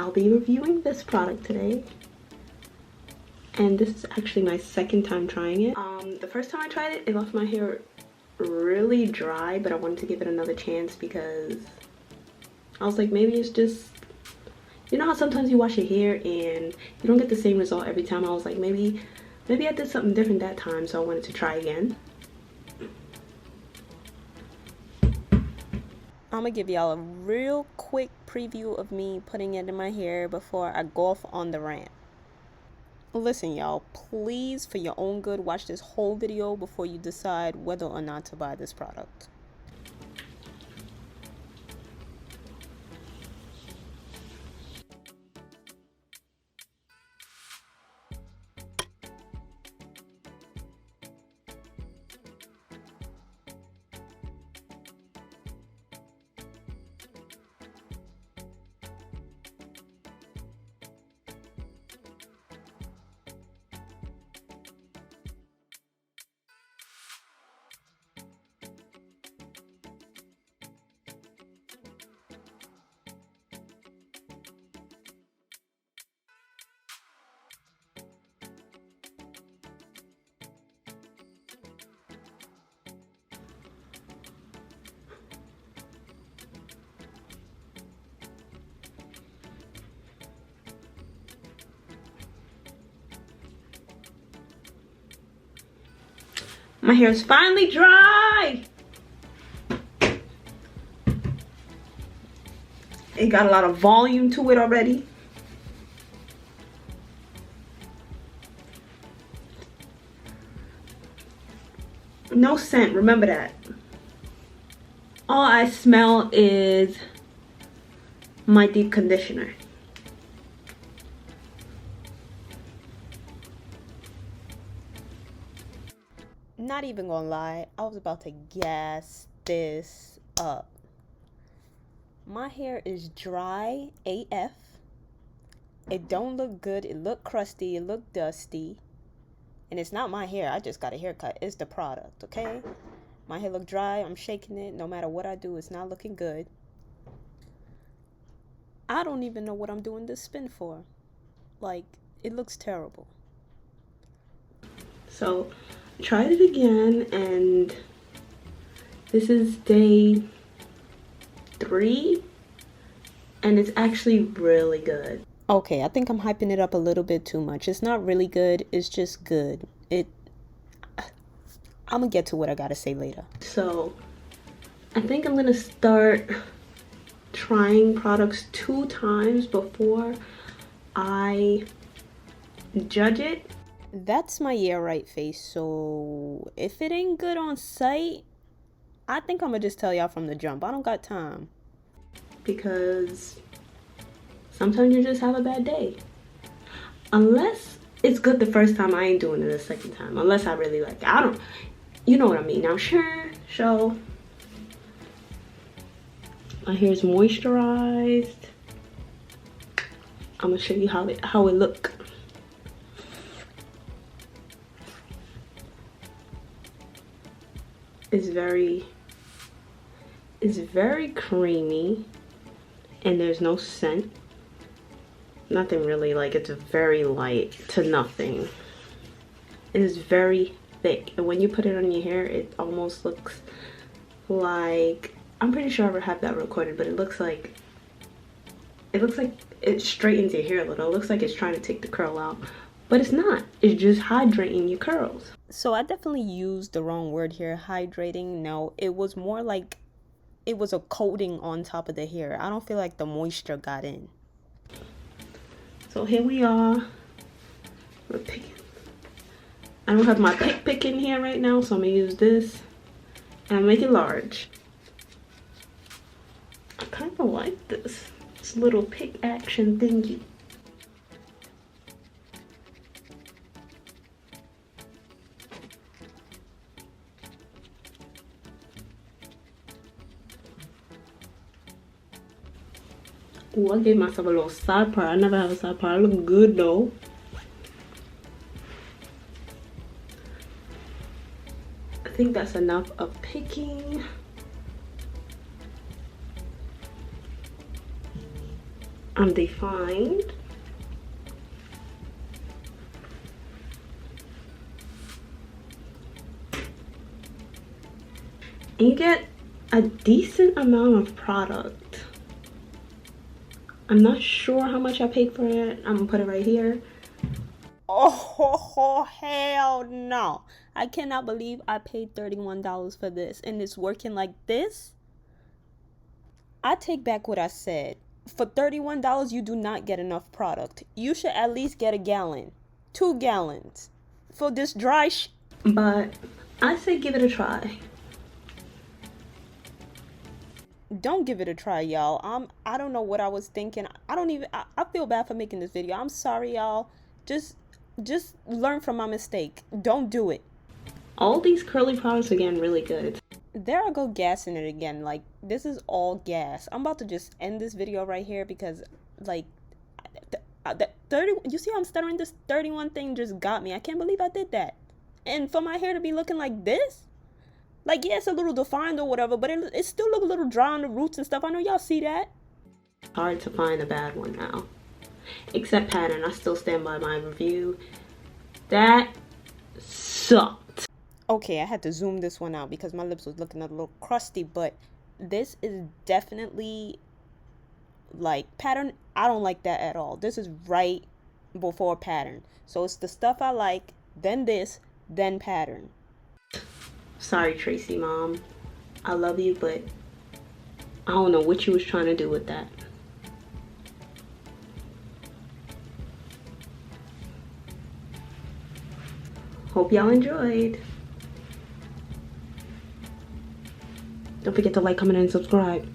I'll be reviewing this product today. And this is actually my second time trying it. The first time I tried it, it left my hair really dry, but I wanted to give it another chance because I was like, maybe it's just, you know how sometimes you wash your hair and you don't get the same result every time. I was like, maybe I did something different that time, so I wanted to try again. I'm gonna give y'all a real quick preview of me putting it in my hair before I go off on the rant. Listen, y'all, please, for your own good, watch this whole video before you decide whether or not to buy this product. My hair is finally dry. It got a lot of volume to it already. No scent, remember that. All I smell is my deep conditioner. Not even gonna lie, I was about to gas this up. My hair is dry AF. It don't look good. It look crusty. It look dusty. And it's not my hair. I just got a haircut. It's the product, okay? My hair look dry. I'm shaking it. No matter what I do, it's not looking good. I don't even know what I'm doing this spin for. Like, it looks terrible. So, tried it again, and this is day 3, and it's actually really good. Okay, I think I'm hyping it up a little bit too much. It's not really good, it's just good. I'm gonna get to what I gotta say later. So I think I'm gonna start trying products 2 times before I judge it. That's my Yerrrrrr face, so if it ain't good on sight, I think I'm gonna just tell y'all from the jump. I don't got time. Because sometimes you just have a bad day. Unless it's good the first time, I ain't doing it the second time. Unless I really like it. You know what I mean. Now, sure, my hair is moisturized. I'm gonna show you how it look. It's very creamy, and there's no scent. Nothing really, like, it's very light to nothing. It is very thick, and when you put it on your hair, it almost looks like, I'm pretty sure I ever had that recorded, but it looks like it straightens your hair a little. It looks like it's trying to take the curl out, but it's not. It's just hydrating your curls. So I definitely used the wrong word here, hydrating. No, it was more like it was a coating on top of the hair. I don't feel like the moisture got in. So here we are. We're picking. I don't have my pick in here right now, so I'm gonna use this and make it large. I kind of like this little pick action thingy. Ooh, I gave myself a little side part. I never have a side part. I look good though. I think that's enough of picking. defined. And you get a decent amount of product. I'm not sure how much I paid for it. I'm gonna put it right here. Oh, hell no. I cannot believe I paid $31 for this and it's working like this. I take back what I said. For $31, you do not get enough product. You should at least get a gallon, 2 gallons for this dry But I say give it a try. Don't give it a try, y'all. I don't know what I was thinking. I feel bad for making this video. I'm sorry, y'all. Just learn from my mistake. Don't do it. All these curly products are getting really good. There I go gassing it again. Like, this is all gas. I'm about to just end this video right here because, like, you see how I'm stuttering? This 31 thing just got me. I can't believe I did that. And for my hair to be looking like this? Like, yeah, it's a little defined or whatever, but it still look a little dry on the roots and stuff. I know y'all see that. Hard to find a bad one now. Except pattern. I still stand by my review. That sucked. Okay, I had to zoom this one out because my lips was looking a little crusty, but this is definitely, like, pattern. I don't like that at all. This is right before pattern. So it's the stuff I like, then this, then pattern. Sorry, Tracy mom. I love you, but I don't know what you was trying to do with that. Hope y'all enjoyed. Don't forget to like, comment, and subscribe.